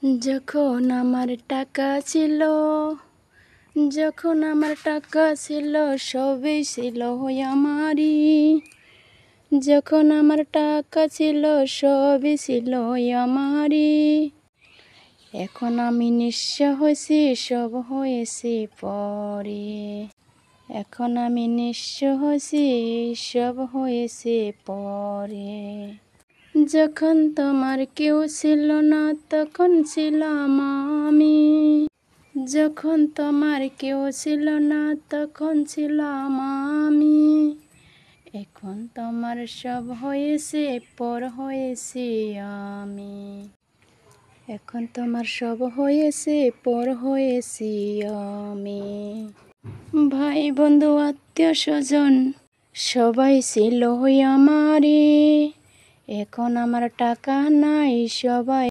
যখন আমার টাকা ছিল, যখন আমার টাকা ছিল, সবই ছিল আমারই। যখন আমার টাকা ছিল, সবই ছিল আমারই। এখন আমি নিঃস্ব হয়েছি, সব হয়েছি পরে। এখন আমি নিঃস্ব হয়েছি, সব হয়েছে পরে। যখন তোমার কেউ ছিল না, তখন ছিলাম আমি। যখন তোমার কেউ ছিল না, তখন ছিলাম আমি। এখন তোমার সব হয়েছে, পর হয়েছি আমি। এখন তোমার সব হয়েছে, পর হয়েছি আমি। ভাই বন্ধু আত্মীয় স্বজন সবাই ছিল আমারই। এখন আমার টাকা নাই, সবাই